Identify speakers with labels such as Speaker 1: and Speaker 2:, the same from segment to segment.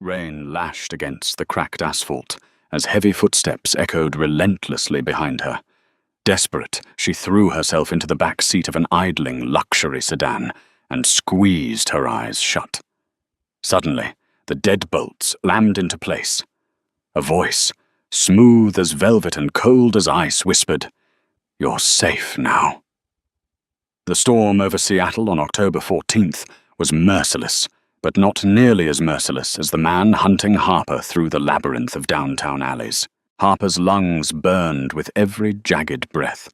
Speaker 1: Rain lashed against the cracked asphalt as heavy footsteps echoed relentlessly behind her. Desperate, she threw herself into the back seat of an idling luxury sedan and squeezed her eyes shut. Suddenly, the deadbolts slammed into place. A voice, smooth as velvet and cold as ice, whispered, "You're safe now." The storm over Seattle on October 14th was merciless, but not nearly as merciless as the man hunting Harper through the labyrinth of downtown alleys. Harper's lungs burned with every jagged breath.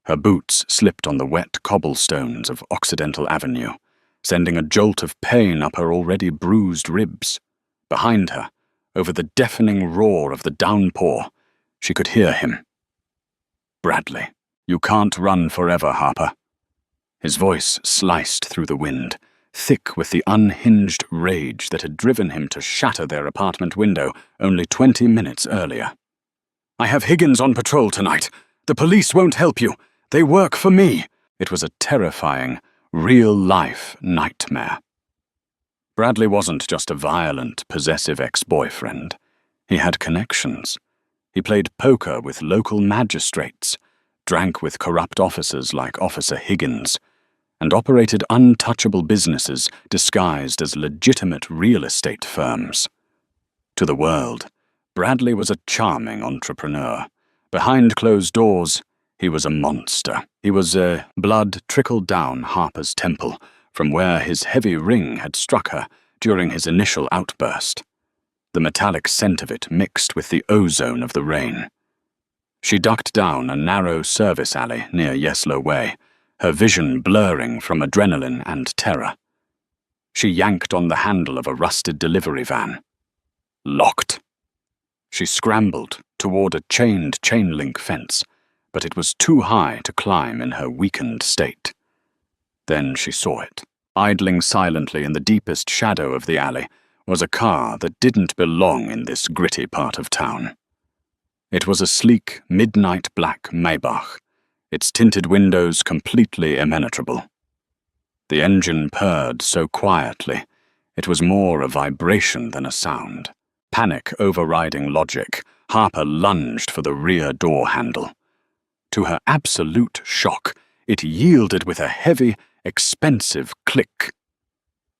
Speaker 1: Her boots slipped on the wet cobblestones of Occidental Avenue, sending a jolt of pain up her already bruised ribs. Behind her, over the deafening roar of the downpour, she could hear him. "Bradley, you can't run forever, Harper." His voice sliced through the wind, thick with the unhinged rage that had driven him to shatter their apartment window only 20 minutes earlier. "I have Higgins on patrol tonight. The police won't help you. They work for me." It was a terrifying, real-life nightmare. Bradley wasn't just a violent, possessive ex-boyfriend. He had connections. He played poker with local magistrates, drank with corrupt officers like Officer Higgins, and operated untouchable businesses disguised as legitimate real estate firms. To the world, Bradley was a charming entrepreneur. Behind closed doors, he was a monster. Blood trickled down Harper's temple from where his heavy ring had struck her during his initial outburst. The metallic scent of it mixed with the ozone of the rain. She ducked down a narrow service alley near Yesler Way, her vision blurring from adrenaline and terror. She yanked on the handle of a rusted delivery van. Locked. She scrambled toward a chained chain-link fence, but it was too high to climb in her weakened state. Then she saw it. Idling silently in the deepest shadow of the alley was a car that didn't belong in this gritty part of town. It was a sleek, midnight black Maybach, its tinted windows completely impenetrable. The engine purred so quietly, it was more a vibration than a sound. Panic overriding logic, Harper lunged for the rear door handle. To her absolute shock, it yielded with a heavy, expensive click.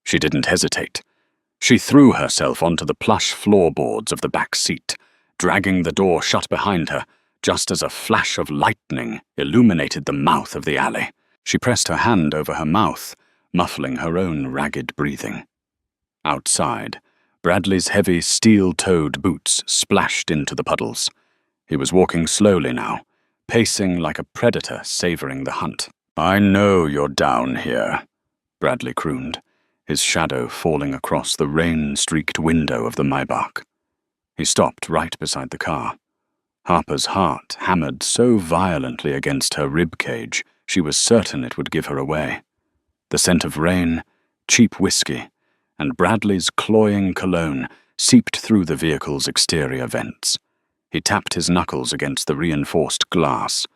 Speaker 1: She didn't hesitate. She threw herself onto the plush floorboards of the back seat, dragging the door shut behind her, just as a flash of lightning illuminated the mouth of the alley. She pressed her hand over her mouth, muffling her own ragged breathing. Outside, Bradley's heavy steel-toed boots splashed into the puddles. He was walking slowly now, pacing like a predator savoring the hunt. "I know you're down here," Bradley crooned, his shadow falling across the rain-streaked window of the Maybach. He stopped right beside the car. Harper's heart hammered so violently against her rib cage, she was certain it would give her away. The scent of rain, cheap whiskey, and Bradley's cloying cologne seeped through the vehicle's exterior vents. He tapped his knuckles against the reinforced glass.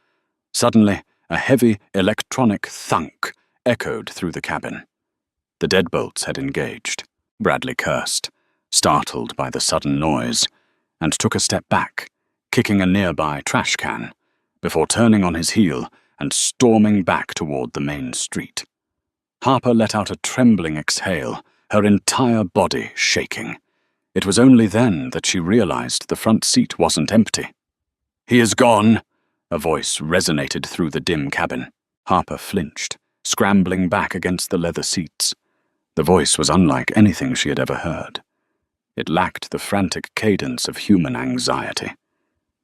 Speaker 1: Suddenly, a heavy electronic thunk echoed through the cabin. The deadbolts had engaged. Bradley cursed, startled by the sudden noise, and took a step back, kicking a nearby trash can, before turning on his heel and storming back toward the main street. Harper let out a trembling exhale, her entire body shaking. It was only then that she realized the front seat wasn't empty. "He is gone," a voice resonated through the dim cabin. Harper flinched, scrambling back against the leather seats. The voice was unlike anything she had ever heard. It lacked the frantic cadence of human anxiety.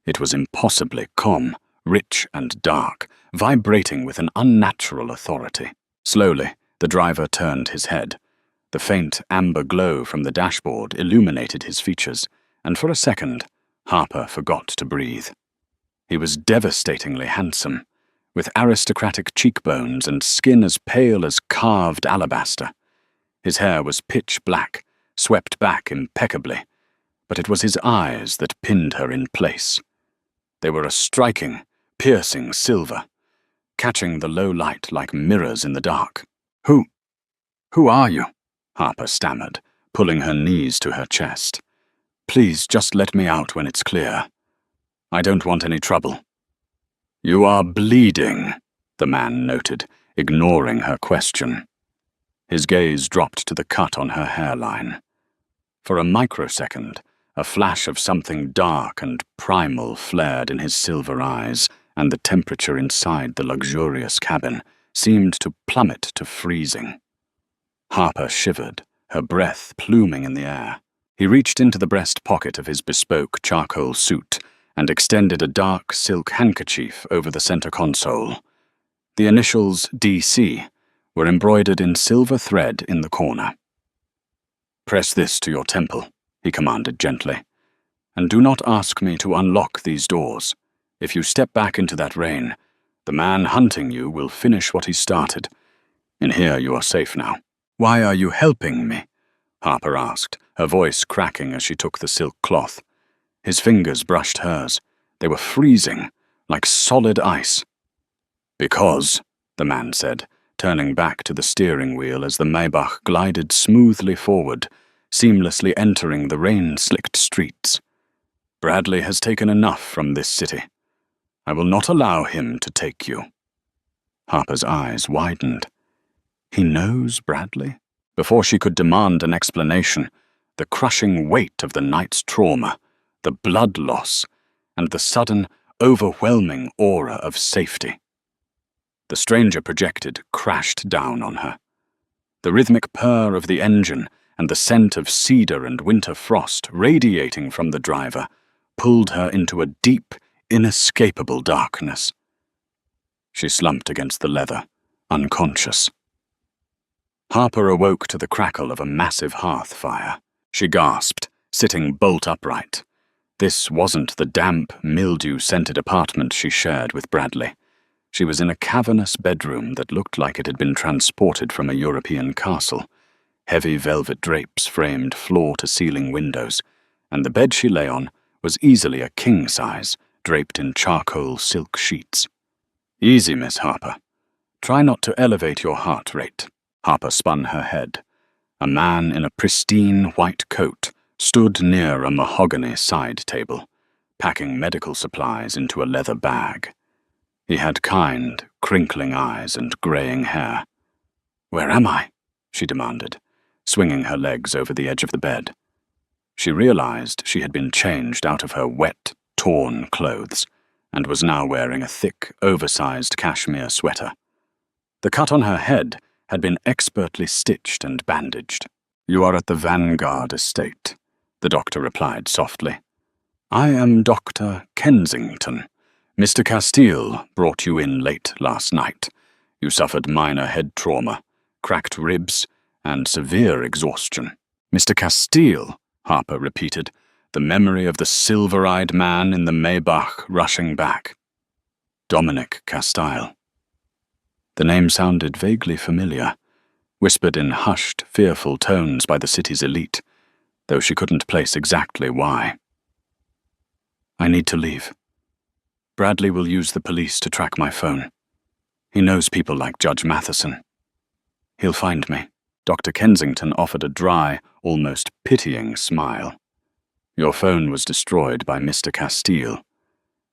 Speaker 1: It was impossibly calm, rich and dark, vibrating with an unnatural authority. Slowly, the driver turned his head. The faint amber glow from the dashboard illuminated his features, and for a second, Harper forgot to breathe. He was devastatingly handsome, with aristocratic cheekbones and skin as pale as carved alabaster. His hair was pitch black, swept back impeccably, but it was his eyes that pinned her in place. They were a striking, piercing silver, catching the low light like mirrors in the dark. Who are you?" Harper stammered, pulling her knees to her chest. "Please, just let me out when it's clear. I don't want any trouble." "You are bleeding," the man noted, ignoring her question. His gaze dropped to the cut on her hairline. For a microsecond, a flash of something dark and primal flared in his silver eyes, and the temperature inside the luxurious cabin seemed to plummet to freezing. Harper shivered, her breath pluming in the air. He reached into the breast pocket of his bespoke charcoal suit and extended a dark silk handkerchief over the center console. The initials DC were embroidered in silver thread in the corner. "Press this to your temple," he commanded gently. "And do not ask me to unlock these doors. If you step back into that rain, the man hunting you will finish what he started. In here you are safe now." "Why are you helping me?" Harper asked, her voice cracking as she took the silk cloth. His fingers brushed hers. They were freezing, like solid ice. "Because," the man said, turning back to the steering wheel as the Maybach glided smoothly forward, seamlessly entering the rain-slicked streets. "Bradley has taken enough from this city. I will not allow him to take you." Harper's eyes widened. He knows Bradley? Before she could demand an explanation, the crushing weight of the night's trauma, the blood loss, and the sudden, overwhelming aura of safety. The stranger projected crashed down on her. The rhythmic purr of the engine and the scent of cedar and winter frost radiating from the driver pulled her into a deep, inescapable darkness. She slumped against the leather, unconscious. Harper awoke to the crackle of a massive hearth fire. She gasped, sitting bolt upright. This wasn't the damp, mildew-scented apartment she shared with Bradley. She was in a cavernous bedroom that looked like it had been transported from a European castle. Heavy velvet drapes framed floor-to-ceiling windows, and the bed she lay on was easily a king-size, draped in charcoal silk sheets. "Easy, Miss Harper. Try not to elevate your heart rate." Harper spun her head. A man in a pristine white coat stood near a mahogany side table, packing medical supplies into a leather bag. He had kind, crinkling eyes and graying hair. "Where am I?" she demanded, swinging her legs over the edge of the bed. She realized she had been changed out of her wet, torn clothes, and was now wearing a thick, oversized cashmere sweater. The cut on her head had been expertly stitched and bandaged. "You are at the Vanguard estate," the doctor replied softly. "I am Dr. Kensington. Mr. Castile brought you in late last night. You suffered minor head trauma, cracked ribs, and severe exhaustion." "Mr. Castile," Harper repeated, the memory of the silver-eyed man in the Maybach rushing back. Dominic Castile. The name sounded vaguely familiar, whispered in hushed, fearful tones by the city's elite, though she couldn't place exactly why. "I need to leave. Bradley will use the police to track my phone. He knows people like Judge Matheson. He'll find me." Dr. Kensington offered a dry, almost pitying smile. "Your phone was destroyed by Mr. Castile.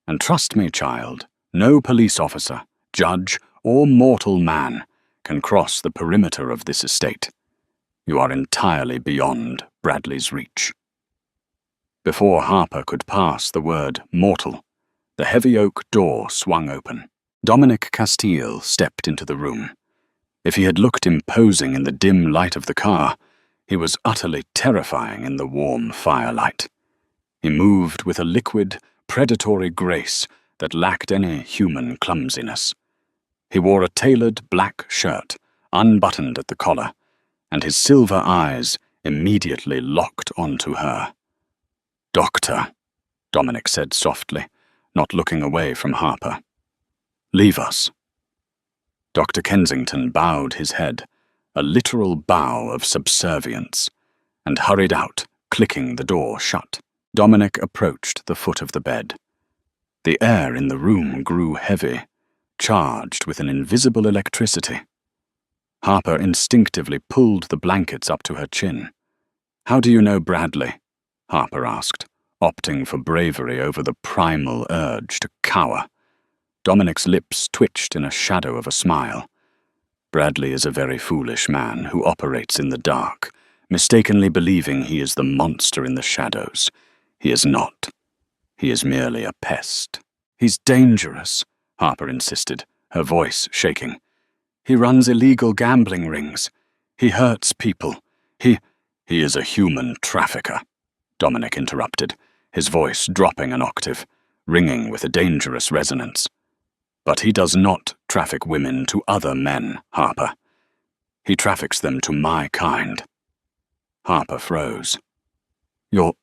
Speaker 1: And trust me, child, no police officer, judge, or mortal man can cross the perimeter of this estate. You are entirely beyond Bradley's reach." Before Harper could pass the word mortal, the heavy oak door swung open. Dominic Castile stepped into the room. If he had looked imposing in the dim light of the car, he was utterly terrifying in the warm firelight. He moved with a liquid, predatory grace that lacked any human clumsiness. He wore a tailored black shirt, unbuttoned at the collar, and his silver eyes immediately locked onto her. "Doctor," Dominic said softly, not looking away from Harper. "Leave us." Dr. Kensington bowed his head, a literal bow of subservience, and hurried out, clicking the door shut. Dominic approached the foot of the bed. The air in the room grew heavy, charged with an invisible electricity. Harper instinctively pulled the blankets up to her chin. How do you know Bradley? Harper asked, opting for bravery over the primal urge to cower. Dominic's lips twitched in a shadow of a smile. Bradley is a very foolish man who operates in the dark, mistakenly believing he is the monster in the shadows. He is not. He is merely a pest. He's dangerous, Harper insisted, her voice shaking. He runs illegal gambling rings. He hurts people. He is a human trafficker, Dominic interrupted, his voice dropping an octave, ringing with a dangerous resonance. But he does not traffic women to other men, Harper. He traffics them to my kind. Harper froze. Your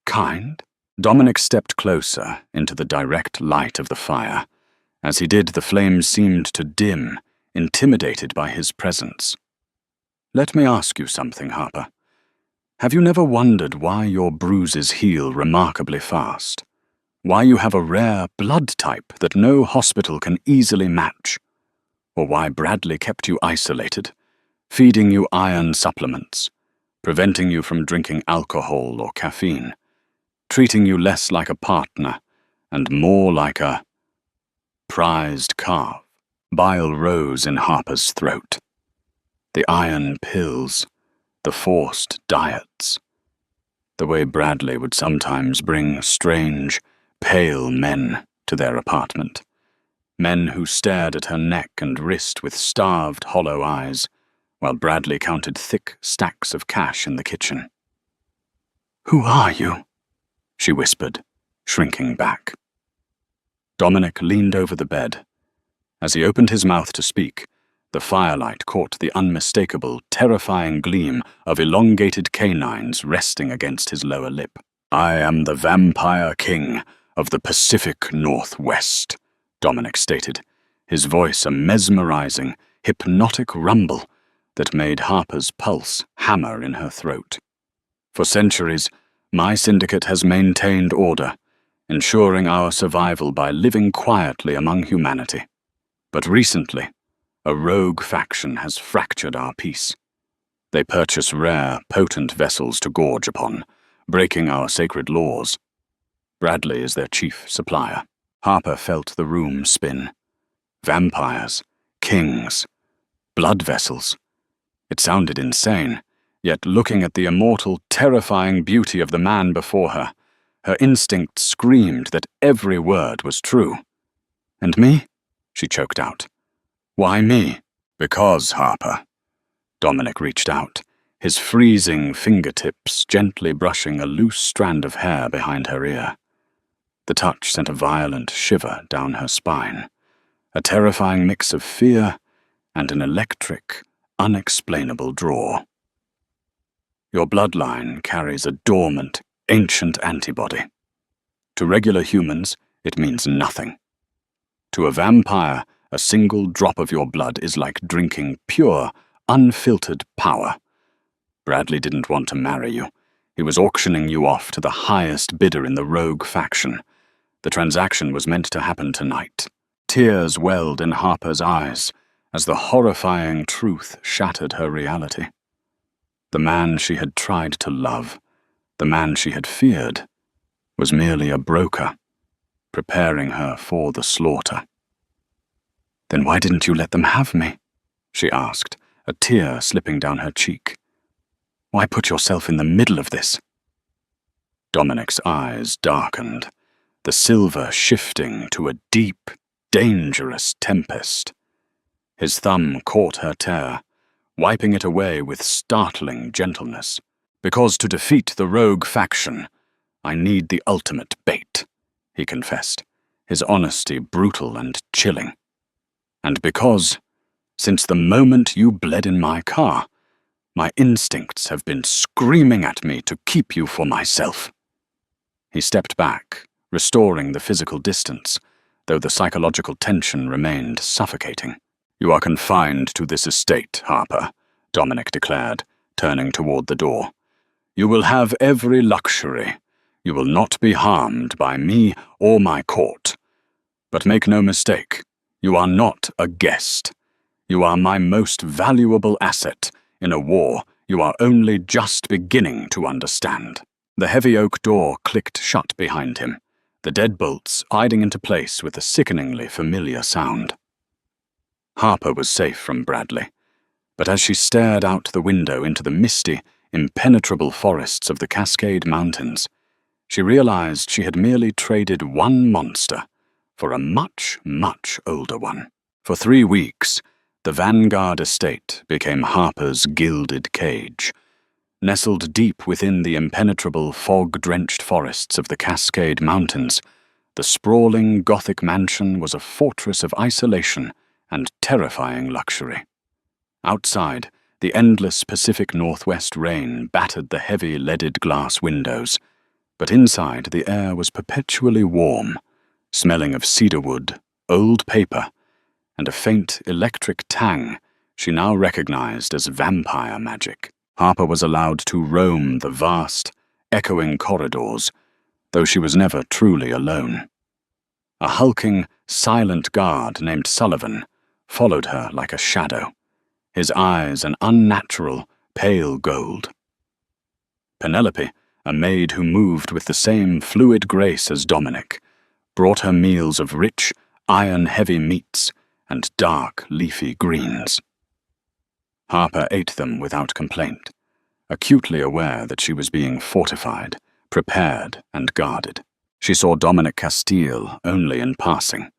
Speaker 1: kind? Dominic stepped closer into the direct light of the fire. As he did, the flames seemed to dim, intimidated by his presence. Let me ask you something, Harper. Have you never wondered why your bruises heal remarkably fast? Why you have a rare blood type that no hospital can easily match? Or why Bradley kept you isolated, feeding you iron supplements, preventing you from drinking alcohol or caffeine, treating you less like a partner and more like a prized calf? Bile rose in Harper's throat. The iron pills, the forced diets, the way Bradley would sometimes bring strange, pale men to their apartment, men who stared at her neck and wrist with starved, hollow eyes, while Bradley counted thick stacks of cash in the kitchen. "Who are you?" she whispered, shrinking back. Dominic leaned over the bed. As he opened his mouth to speak, the firelight caught the unmistakable, terrifying gleam of elongated canines resting against his lower lip. "I am the Vampire King of the Pacific Northwest," Dominic stated, his voice a mesmerizing, hypnotic rumble that made Harper's pulse hammer in her throat. "For centuries, my syndicate has maintained order, ensuring our survival by living quietly among humanity. But recently, a rogue faction has fractured our peace. They purchase rare, potent vessels to gorge upon, breaking our sacred laws. Bradley is their chief supplier." Harper felt the room spin. Vampires, kings, blood vessels. It sounded insane, yet looking at the immortal, terrifying beauty of the man before her, her instinct screamed that every word was true. "And me?" she choked out. "Why me?" "Because, Harper." Dominic reached out, his freezing fingertips gently brushing a loose strand of hair behind her ear. The touch sent a violent shiver down her spine, a terrifying mix of fear and an electric, unexplainable draw. "Your bloodline carries a dormant, ancient antibody. To regular humans, it means nothing. To a vampire, a single drop of your blood is like drinking pure, unfiltered power. Bradley didn't want to marry you. He was auctioning you off to the highest bidder in the rogue faction. The transaction was meant to happen tonight." Tears welled in Harper's eyes as the horrifying truth shattered her reality. The man she had tried to love, the man she had feared, was merely a broker, preparing her for the slaughter. "Then why didn't you let them have me?" she asked, a tear slipping down her cheek. "Why put yourself in the middle of this?" Dominic's eyes darkened, the silver shifting to a deep, dangerous tempest. His thumb caught her tear, wiping it away with startling gentleness. "Because to defeat the rogue faction, I need the ultimate bait," he confessed, his honesty brutal and chilling. "And because, since the moment you bled in my car, my instincts have been screaming at me to keep you for myself." He stepped back, restoring the physical distance, though the psychological tension remained suffocating. "You are confined to this estate, Harper," Dominic declared, turning toward the door. "You will have every luxury. You will not be harmed by me or my court. But make no mistake, you are not a guest. You are my most valuable asset in a war You are only just beginning to understand." The heavy oak door clicked shut behind him, the deadbolts sliding into place with a sickeningly familiar sound. Harper was safe from Bradley, but as she stared out the window into the misty, impenetrable forests of the Cascade Mountains, she realized she had merely traded one monster for a much, much older one. For 3 weeks, the Vanguard estate became Harper's gilded cage. Nestled deep within the impenetrable fog-drenched forests of the Cascade Mountains, the sprawling Gothic mansion was a fortress of isolation and terrifying luxury. Outside, the endless Pacific Northwest rain battered the heavy leaded glass windows, but inside the air was perpetually warm, smelling of cedarwood, old paper, and a faint electric tang she now recognized as vampire magic. Harper was allowed to roam the vast, echoing corridors, though she was never truly alone. A hulking, silent guard named Sullivan followed her like a shadow, his eyes an unnatural, pale gold. Penelope, a maid who moved with the same fluid grace as Dominic, brought her meals of rich, iron-heavy meats and dark, leafy greens. Harper ate them without complaint, acutely aware that she was being fortified, prepared, and guarded. She saw Dominic Castile only in passing.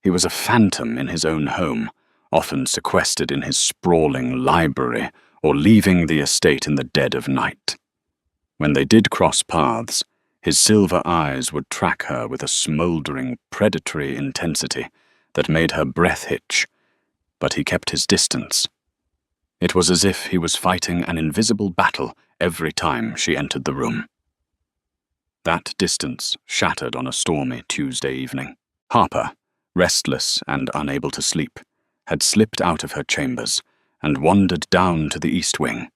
Speaker 1: He was a phantom in his own home, often sequestered in his sprawling library or leaving the estate in the dead of night. When they did cross paths, his silver eyes would track her with a smoldering, predatory intensity that made her breath hitch, but he kept his distance. It was as if he was fighting an invisible battle every time she entered the room. That distance shattered on a stormy Tuesday evening. Harper, restless and unable to sleep, had slipped out of her chambers and wandered down to the east wing.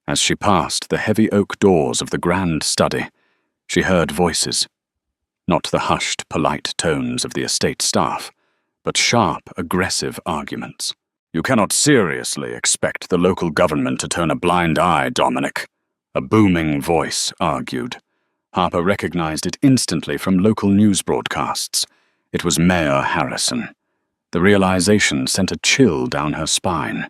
Speaker 1: As she passed the heavy oak doors of the grand study, she heard voices, not the hushed, polite tones of the estate staff, but sharp, aggressive arguments. "You cannot seriously expect the local government to turn a blind eye, Dominic," a booming voice argued. Harper recognized it instantly from local news broadcasts. It was Mayor Harrison. The realization sent a chill down her spine.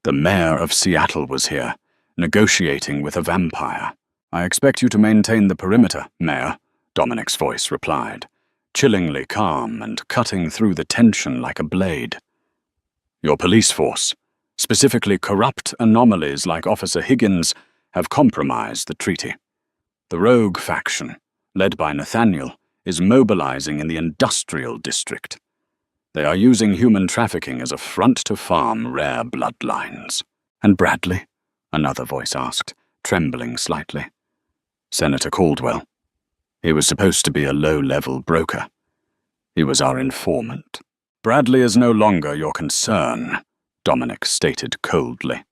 Speaker 1: The mayor of Seattle was here, negotiating with a vampire. "I expect you to maintain the perimeter, Mayor," Dominic's voice replied, chillingly calm and cutting through the tension like a blade. "Your police force, specifically corrupt anomalies like Officer Higgins, have compromised the treaty. The rogue faction, led by Nathaniel, is mobilizing in the industrial district. They are using human trafficking as a front to farm rare bloodlines." "And Bradley?" another voice asked, trembling slightly. "Senator Caldwell. He was supposed to be a low-level broker. He was our informant." "Bradley is no longer your concern," Dominic stated coldly.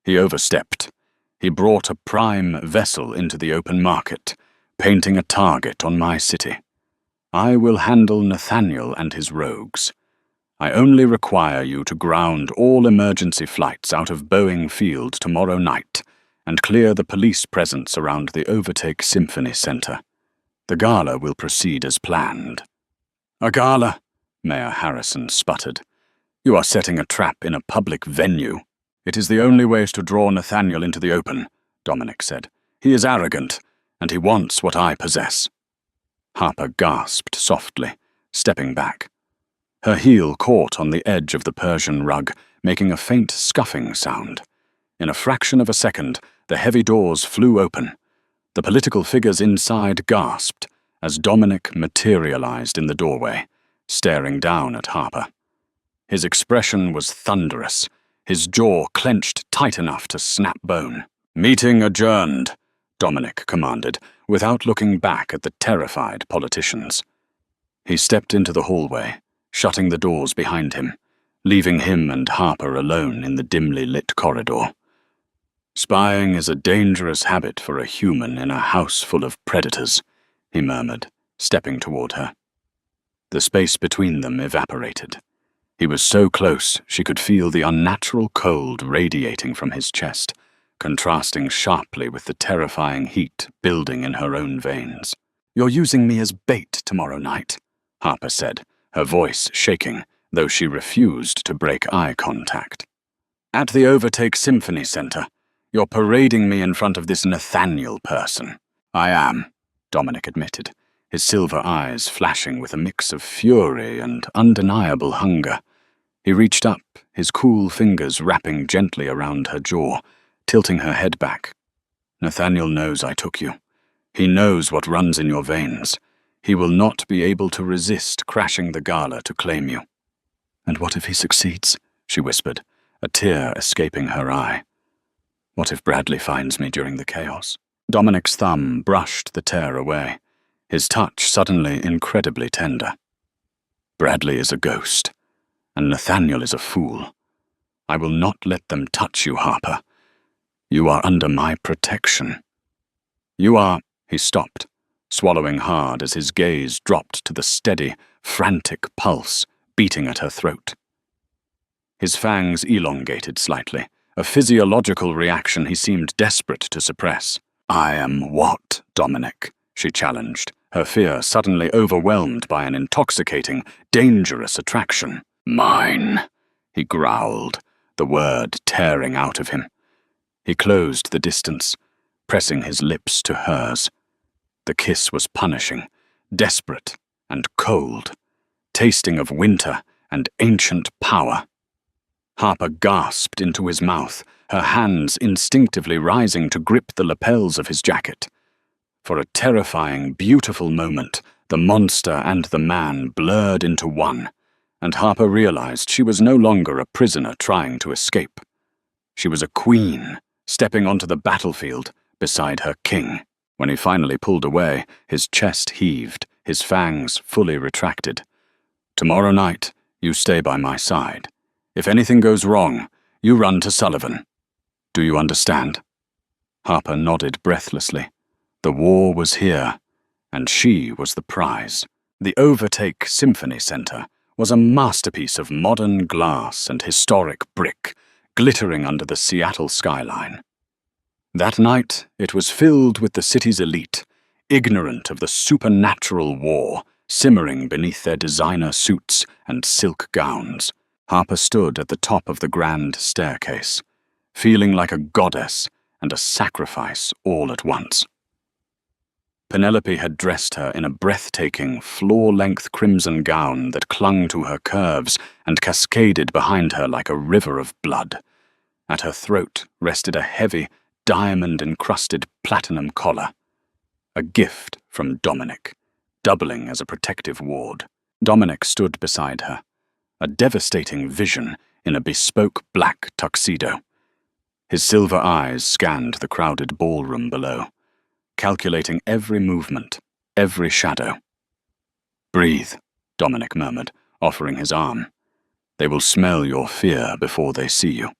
Speaker 1: "He overstepped. He brought a prime vessel into the open market, painting a target on my city. I will handle Nathaniel and his rogues. I only require you to ground all emergency flights out of Boeing Field tomorrow night and clear the police presence around the Overtake Symphony Center. The gala will proceed as planned." "A gala?" Mayor Harrison sputtered. "You are setting a trap in a public venue." "It is the only way to draw Nathaniel into the open," Dominic said. "He is arrogant, and he wants what I possess." Harper gasped softly, stepping back. Her heel caught on the edge of the Persian rug, making a faint scuffing sound. In a fraction of a second, the heavy doors flew open. The political figures inside gasped as Dominic materialized in the doorway, staring down at Harper. His expression was thunderous, his jaw clenched tight enough to snap bone. "Meeting adjourned," Dominic commanded, without looking back at the terrified politicians. He stepped into the hallway, shutting the doors behind him, leaving him and Harper alone in the dimly lit corridor. "Spying is a dangerous habit for a human in a house full of predators," he murmured, stepping toward her. The space between them evaporated. He was so close she could feel the unnatural cold radiating from his chest, contrasting sharply with the terrifying heat building in her own veins. "You're using me as bait tomorrow night," Harper said, her voice shaking, though she refused to break eye contact. "At the Overtake Symphony Center, you're parading me in front of this Nathaniel person." "I am," Dominic admitted, his silver eyes flashing with a mix of fury and undeniable hunger. He reached up, his cool fingers wrapping gently around her jaw, tilting her head back. "Nathaniel knows I took you. He knows what runs in your veins. He will not be able to resist crashing the gala to claim you." "And what if he succeeds?" she whispered, a tear escaping her eye. "What if Bradley finds me during the chaos?" Dominic's thumb brushed the tear away, his touch suddenly incredibly tender. "Bradley is a ghost, and Nathaniel is a fool. I will not let them touch you, Harper. You are under my protection." "You are—" He stopped, swallowing hard as his gaze dropped to the steady, frantic pulse beating at her throat. His fangs elongated slightly, a physiological reaction he seemed desperate to suppress. "I am what, Dominic?" she challenged, her fear suddenly overwhelmed by an intoxicating, dangerous attraction. "Mine," he growled, the word tearing out of him. He closed the distance, pressing his lips to hers. The kiss was punishing, desperate, and cold, tasting of winter and ancient power. Harper gasped into his mouth, her hands instinctively rising to grip the lapels of his jacket. For a terrifying, beautiful moment, the monster and the man blurred into one, and Harper realized she was no longer a prisoner trying to escape. She was a queen, stepping onto the battlefield beside her king. When he finally pulled away, his chest heaved, his fangs fully retracted. "Tomorrow night, you stay by my side. If anything goes wrong, you run to Sullivan. Do you understand?" Harper nodded breathlessly. The war was here, and she was the prize. The Overtake Symphony Center was a masterpiece of modern glass and historic brick, glittering under the Seattle skyline. That night, it was filled with the city's elite, ignorant of the supernatural war simmering beneath their designer suits and silk gowns. Harper stood at the top of the grand staircase, feeling like a goddess and a sacrifice all at once. Penelope had dressed her in a breathtaking, floor-length crimson gown that clung to her curves and cascaded behind her like a river of blood. At her throat rested a heavy, diamond-encrusted platinum collar, a gift from Dominic, doubling as a protective ward. Dominic stood beside her, a devastating vision in a bespoke black tuxedo. His silver eyes scanned the crowded ballroom below, calculating every movement, every shadow. "Breathe," Dominic murmured, offering his arm. "They will smell your fear before they see you."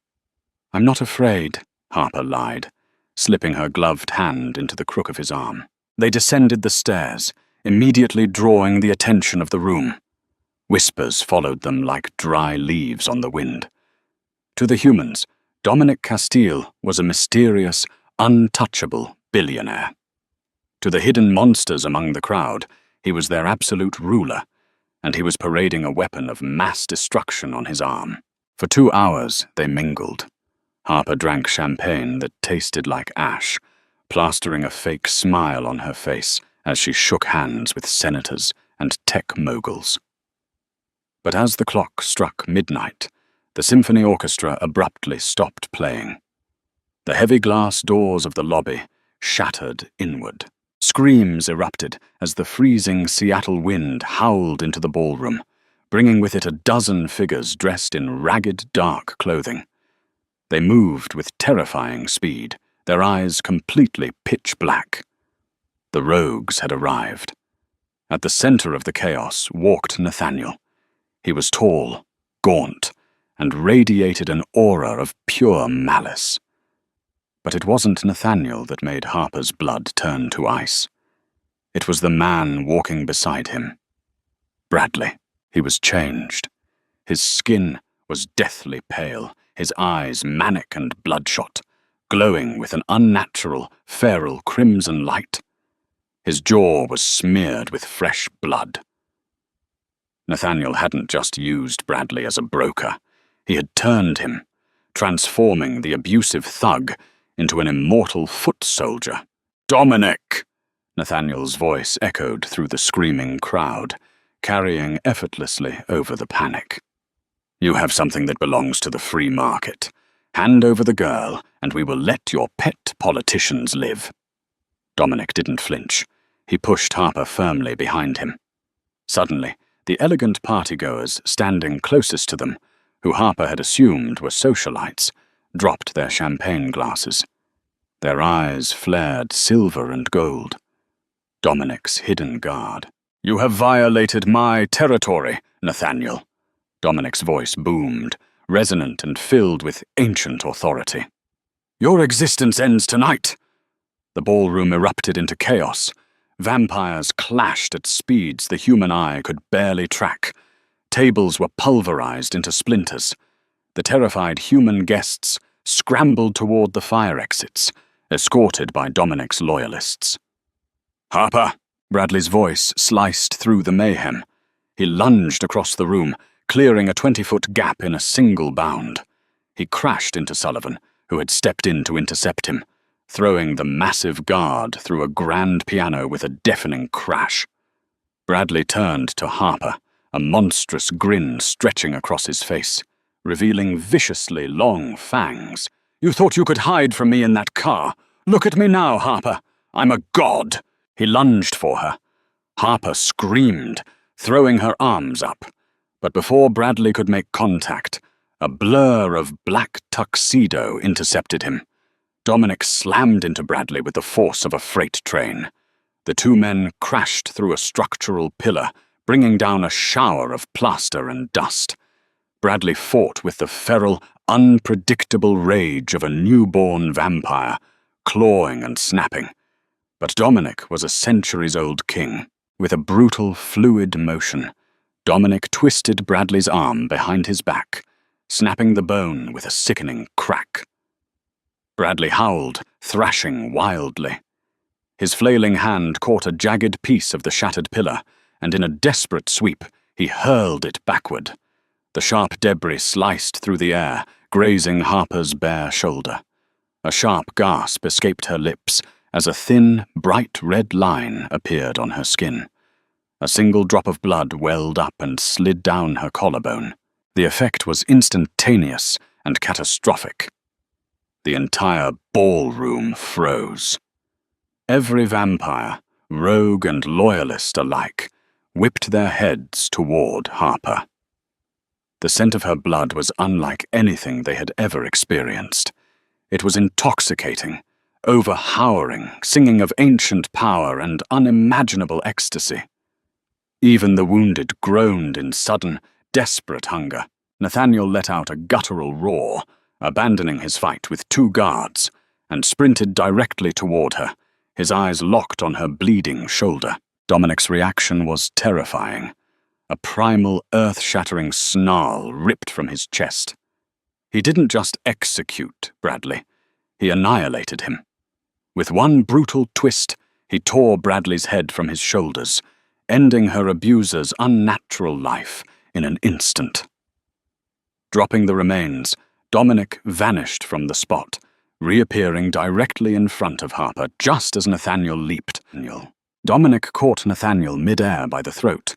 Speaker 1: "I'm not afraid," Harper lied, slipping her gloved hand into the crook of his arm. They descended the stairs, immediately drawing the attention of the room. Whispers followed them like dry leaves on the wind. To the humans, Dominic Castile was a mysterious, untouchable billionaire. To the hidden monsters among the crowd, he was their absolute ruler, and he was parading a weapon of mass destruction on his arm. For 2 hours, they mingled. Harper drank champagne that tasted like ash, plastering a fake smile on her face as she shook hands with senators and tech moguls. But as the clock struck midnight, the symphony orchestra abruptly stopped playing. The heavy glass doors of the lobby shattered inward. Screams erupted as the freezing Seattle wind howled into the ballroom, bringing with it a dozen figures dressed in ragged, dark clothing. They moved with terrifying speed, their eyes completely pitch black. The rogues had arrived. At the center of the chaos walked Nathaniel. He was tall, gaunt, and radiated an aura of pure malice. But it wasn't Nathaniel that made Harper's blood turn to ice. It was the man walking beside him. Bradley. He was changed. His skin was deathly pale, his eyes manic and bloodshot, glowing with an unnatural, feral crimson light. His jaw was smeared with fresh blood. Nathaniel hadn't just used Bradley as a broker. He had turned him, transforming the abusive thug into an immortal foot soldier. "Dominic!" Nathaniel's voice echoed through the screaming crowd, carrying effortlessly over the panic. "You have something that belongs to the free market. Hand over the girl, and we will let your pet politicians live." Dominic didn't flinch. He pushed Harper firmly behind him. Suddenly, the elegant partygoers standing closest to them, who Harper had assumed were socialites, dropped their champagne glasses. Their eyes flared silver and gold. Dominic's hidden guard. "You have violated my territory, Nathaniel." Dominic's voice boomed, resonant and filled with ancient authority. "Your existence ends tonight." The ballroom erupted into chaos. Vampires clashed at speeds the human eye could barely track. Tables were pulverized into splinters. The terrified human guests scrambled toward the fire exits, escorted by Dominic's loyalists. "Harper!" Bradley's voice sliced through the mayhem. He lunged across the room, clearing a 20-foot gap in a single bound. He crashed into Sullivan, who had stepped in to intercept him, throwing the massive guard through a grand piano with a deafening crash. Bradley turned to Harper, a monstrous grin stretching across his face, revealing viciously long fangs. "You thought you could hide from me in that car? Look at me now, Harper. I'm a god." He lunged for her. Harper screamed, throwing her arms up. But before Bradley could make contact, a blur of black tuxedo intercepted him. Dominic slammed into Bradley with the force of a freight train. The two men crashed through a structural pillar, bringing down a shower of plaster and dust. Bradley fought with the feral, unpredictable rage of a newborn vampire, clawing and snapping. But Dominic was a centuries-old king. With a brutal, fluid motion, Dominic twisted Bradley's arm behind his back, snapping the bone with a sickening crack. Bradley howled, thrashing wildly. His flailing hand caught a jagged piece of the shattered pillar, and in a desperate sweep, he hurled it backward. The sharp debris sliced through the air, grazing Harper's bare shoulder. A sharp gasp escaped her lips as a thin, bright red line appeared on her skin. A single drop of blood welled up and slid down her collarbone. The effect was instantaneous and catastrophic. The entire ballroom froze. Every vampire, rogue and loyalist alike, whipped their heads toward Harper. The scent of her blood was unlike anything they had ever experienced. It was intoxicating, overpowering, singing of ancient power and unimaginable ecstasy. Even the wounded groaned in sudden, desperate hunger. Nathaniel let out a guttural roar, abandoning his fight with two guards, and sprinted directly toward her, his eyes locked on her bleeding shoulder. Dominic's reaction was terrifying. A primal, earth-shattering snarl ripped from his chest. He didn't just execute Bradley, he annihilated him. With one brutal twist, he tore Bradley's head from his shoulders, ending her abuser's unnatural life in an instant. Dropping the remains, Dominic vanished from the spot, reappearing directly in front of Harper just as Nathaniel leaped. Dominic caught Nathaniel mid-air by the throat.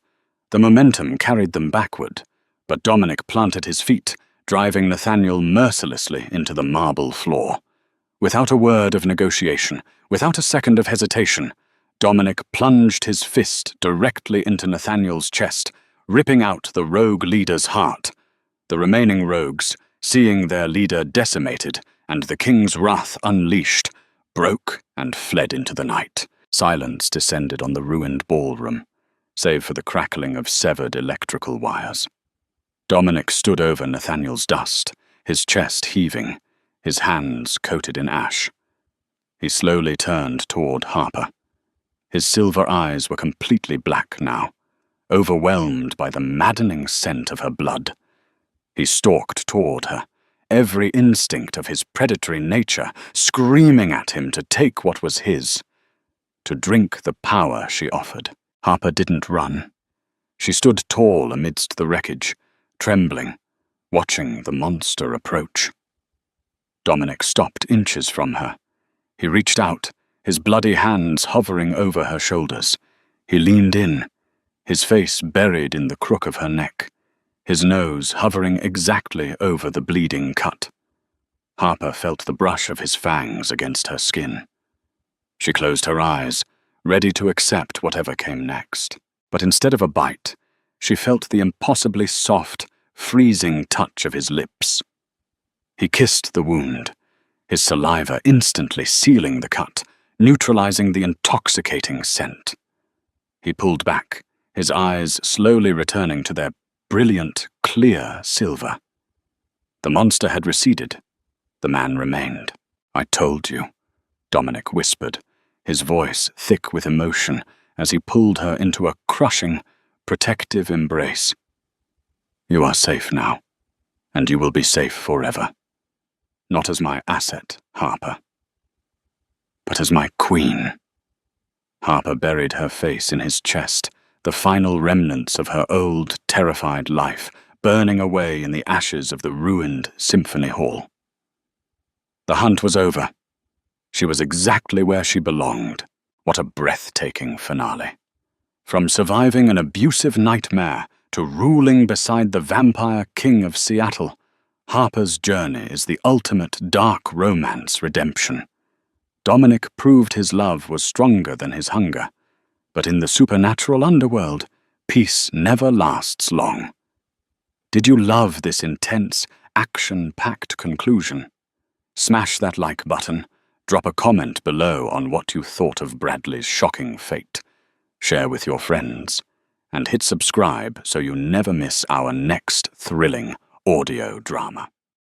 Speaker 1: The momentum carried them backward, but Dominic planted his feet, driving Nathaniel mercilessly into the marble floor. Without a word of negotiation, without a second of hesitation, Dominic plunged his fist directly into Nathaniel's chest, ripping out the rogue leader's heart. The remaining rogues, seeing their leader decimated and the king's wrath unleashed, broke and fled into the night. Silence descended on the ruined ballroom, save for the crackling of severed electrical wires. Dominic stood over Nathaniel's dust, his chest heaving, his hands coated in ash. He slowly turned toward Harper. His silver eyes were completely black now, overwhelmed by the maddening scent of her blood. He stalked toward her, every instinct of his predatory nature screaming at him to take what was his, to drink the power she offered. Harper didn't run. She stood tall amidst the wreckage, trembling, watching the monster approach. Dominic stopped inches from her. He reached out, his bloody hands hovering over her shoulders. He leaned in, his face buried in the crook of her neck, his nose hovering exactly over the bleeding cut. Harper felt the brush of his fangs against her skin. She closed her eyes, ready to accept whatever came next. But instead of a bite, she felt the impossibly soft, freezing touch of his lips. He kissed the wound, his saliva instantly sealing the cut, neutralizing the intoxicating scent. He pulled back, his eyes slowly returning to their brilliant, clear silver. The monster had receded. The man remained. "I told you," Dominic whispered, his voice thick with emotion as he pulled her into a crushing, protective embrace. "You are safe now, and you will be safe forever. Not as my asset, Harper, but as my queen." Harper buried her face in his chest, the final remnants of her old, terrified life burning away in the ashes of the ruined symphony hall. The hunt was over. She was exactly where she belonged. What a breathtaking finale. From surviving an abusive nightmare to ruling beside the vampire king of Seattle, Harper's journey is the ultimate dark romance redemption. Dominic proved his love was stronger than his hunger, but in the supernatural underworld, peace never lasts long. Did you love this intense, action-packed conclusion? Smash that like button, drop a comment below on what you thought of Bradley's shocking fate, share with your friends, and hit subscribe so you never miss our next thrilling audio drama.